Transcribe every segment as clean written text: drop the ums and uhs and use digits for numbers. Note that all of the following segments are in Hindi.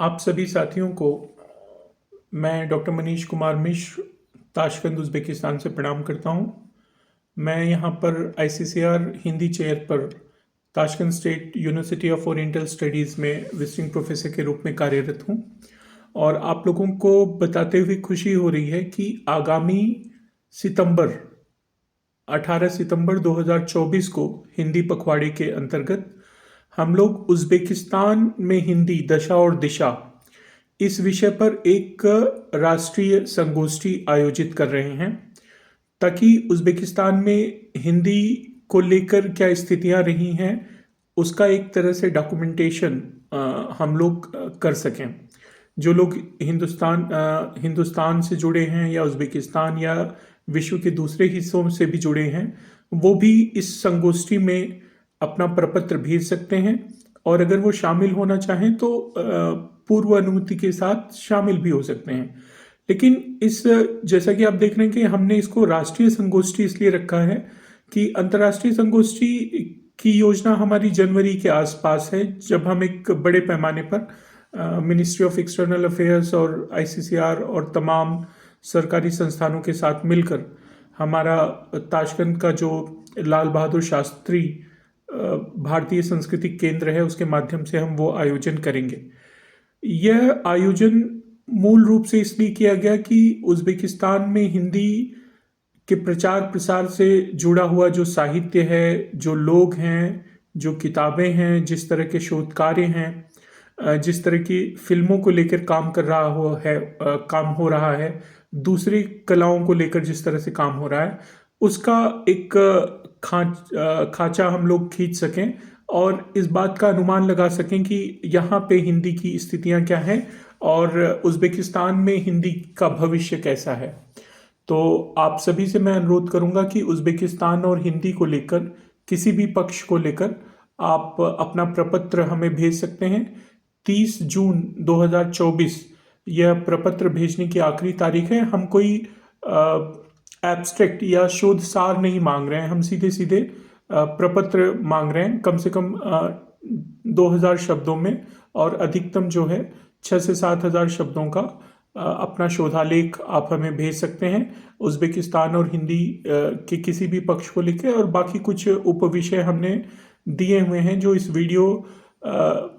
आप सभी साथियों को मैं doctor Manish Kumar Mishra Tashkent Uzbekistan से प्रणाम करता हूं। मैं यहां पर आईसीसीआर हिंदी चेयर पर Tashkent state university of oriental studies में विजिटिंग प्रोफेसर के रूप में कार्यरत हूं और आप लोगों को बताते हुए खुशी हो रही है कि आगामी सितंबर 18 सितंबर 2024 को हिंदी पखवाड़े के अंतर्गत हम लोग उज़्बेकिस्तान में हिंदी दशा और दिशा इस विषय पर एक राष्ट्रीय संगोष्ठी आयोजित कर रहे हैं ताकि उज़्बेकिस्तान में हिंदी को लेकर क्या स्थितियां रही हैं उसका एक तरह से डॉक्यूमेंटेशन हम लोग कर सकें। जो लोग हिंदुस्तान से जुड़े हैं या उज़्बेकिस्तान या विश्व के दूसरे हिस्सों से भी जुड़े हैं, वो भी इस संगोष्ठी में अपना प्रपत्र भेज सकते हैं और अगर वो शामिल होना चाहें तो पूर्व अनुमति के साथ शामिल भी हो सकते हैं। लेकिन जैसा कि आप देख रहे हैं कि हमने इसको राष्ट्रीय संगोष्ठी इसलिए रखा है कि अंतर्राष्ट्रीय संगोष्ठी की योजना हमारी जनवरी के आसपास है, जब हम एक बड़े पैमाने पर मिनिस्ट्री ऑफ एक्सटर्नल अफेयर्स और आईसीसीआर और तमाम सरकारी संस्थानों के साथ मिलकर हमारा ताशकंद का जो लाल बहादुर शास्त्री भारतीय सांस्कृतिक केंद्र है उसके माध्यम से हम वो आयोजन करेंगे। यह आयोजन मूल रूप से इसलिए किया गया कि उज़्बेकिस्तान में हिंदी के प्रचार प्रसार से जुड़ा हुआ जो साहित्य है, जो लोग हैं, जो किताबें हैं, जिस तरह के शोध कार्य हैं, जिस तरह की फिल्मों को लेकर काम हो रहा है, दूसरी कलाओं को लेकर जिस तरह से काम हो रहा है, उसका एक खांचा हम लोग खींच सकें और इस बात का अनुमान लगा सकें कि यहाँ पे हिंदी की स्थितियाँ क्या हैं और उज़्बेकिस्तान में हिंदी का भविष्य कैसा है। तो आप सभी से मैं अनुरोध करूँगा कि उज़्बेकिस्तान और हिंदी को लेकर किसी भी पक्ष को लेकर आप अपना प्रपत्र हमें भेज सकते हैं। 30 जून 2024 यह प्रपत्र भेजने की आखिरी तारीख है। हम कोई एब्स्ट्रैक्ट या शोध सार नहीं मांग रहे हैं, हम सीधे सीधे प्रपत्र मांग रहे हैं, कम से कम 2000 शब्दों में और अधिकतम जो है 6 से 7 हज़ार शब्दों का अपना शोधालेख आप हमें भेज सकते हैं उज़्बेकिस्तान और हिंदी के किसी भी पक्ष को लेकर। और बाकी कुछ उपविषय हमने दिए हुए हैं जो इस वीडियो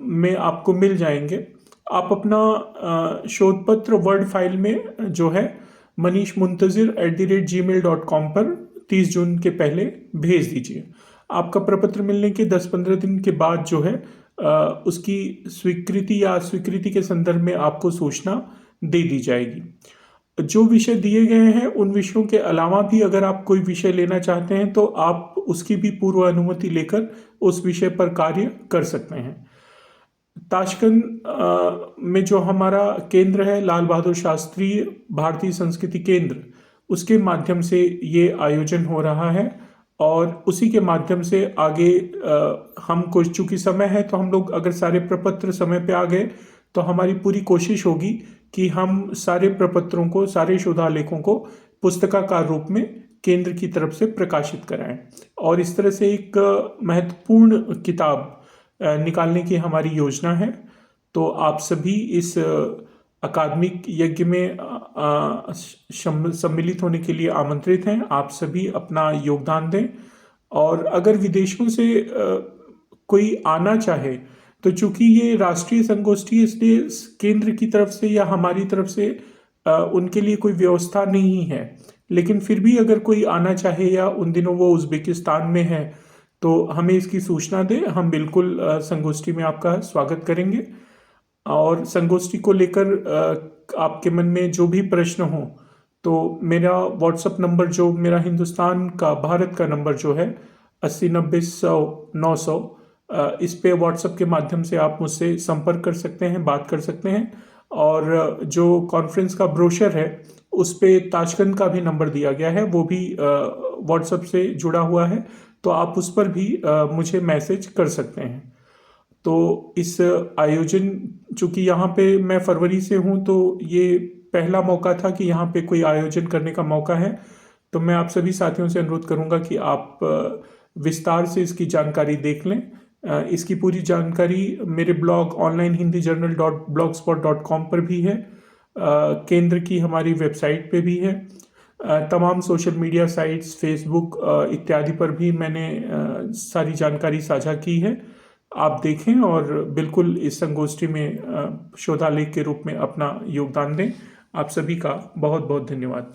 में आपको मिल जाएंगे। आप अपना शोध पत्र वर्ड फाइल में जो है manishmuntazir@gmail.com पर 30 जून के पहले भेज दीजिए। आपका प्रपत्र मिलने के 10-15 दिन के बाद जो है उसकी स्वीकृति या अस्वीकृति के संदर्भ में आपको सूचना दे दी जाएगी। जो विषय दिए गए हैं उन विषयों के अलावा भी अगर आप कोई विषय लेना चाहते हैं तो आप उसकी भी पूर्व अनुमति लेकर उस विषय पर कार्य कर सकते हैं। ताशकंद में जो हमारा केंद्र है लाल बहादुर शास्त्री भारतीय संस्कृति केंद्र, उसके माध्यम से ये आयोजन हो रहा है और उसी के माध्यम से आगे हमको चूंकि समय है तो हम लोग अगर सारे प्रपत्र समय पे आ गए तो हमारी पूरी कोशिश होगी कि हम सारे प्रपत्रों को, सारे शोधालेखों को पुस्तकाकार रूप में केंद्र की तरफ से प्रकाशित कराएं और इस तरह से एक महत्वपूर्ण किताब निकालने की हमारी योजना है। तो आप सभी इस अकादमिक यज्ञ में सम्मिलित होने के लिए आमंत्रित हैं। आप सभी अपना योगदान दें और अगर विदेशों से कोई आना चाहे तो चूंकि ये राष्ट्रीय संगोष्ठी इसलिए केंद्र की तरफ से या हमारी तरफ से उनके लिए कोई व्यवस्था नहीं है, लेकिन फिर भी अगर कोई आना चाहे या उन दिनों वो उज़्बेकिस्तान में है तो हमें इसकी सूचना दें। हम बिल्कुल संगोष्ठी में आपका स्वागत करेंगे और संगोष्ठी को लेकर आपके मन में जो भी प्रश्न हो तो मेरा व्हाट्सएप नंबर, जो मेरा हिंदुस्तान का भारत का नंबर जो है 8090-100-900, इस पे व्हाट्सएप के माध्यम से आप मुझसे संपर्क कर सकते हैं, बात कर सकते हैं। और जो कॉन्फ्रेंस का ब्रोशर है उस पे ताशकंद का भी नंबर दिया गया है, वो भी व्हाट्सएप से जुड़ा हुआ है, तो आप उस पर भी मुझे मैसेज कर सकते हैं। तो इस आयोजन, चूँकि यहाँ पे मैं फरवरी से हूँ तो ये पहला मौका था कि यहाँ पे कोई आयोजन करने का मौका है, तो मैं आप सभी साथियों से अनुरोध करूँगा कि आप विस्तार से इसकी जानकारी देख लें इसकी पूरी जानकारी मेरे ब्लॉग onlinehindijournal.blogspot.com पर भी है। केंद्र की हमारी वेबसाइट पे भी है। तमाम सोशल मीडिया साइट्स, फेसबुक इत्यादि पर भी मैंने सारी जानकारी साझा की है। आप देखें और बिल्कुल इस संगोष्ठी में शोधालेख के रूप में अपना योगदान दें। आप सभी का बहुत बहुत धन्यवाद।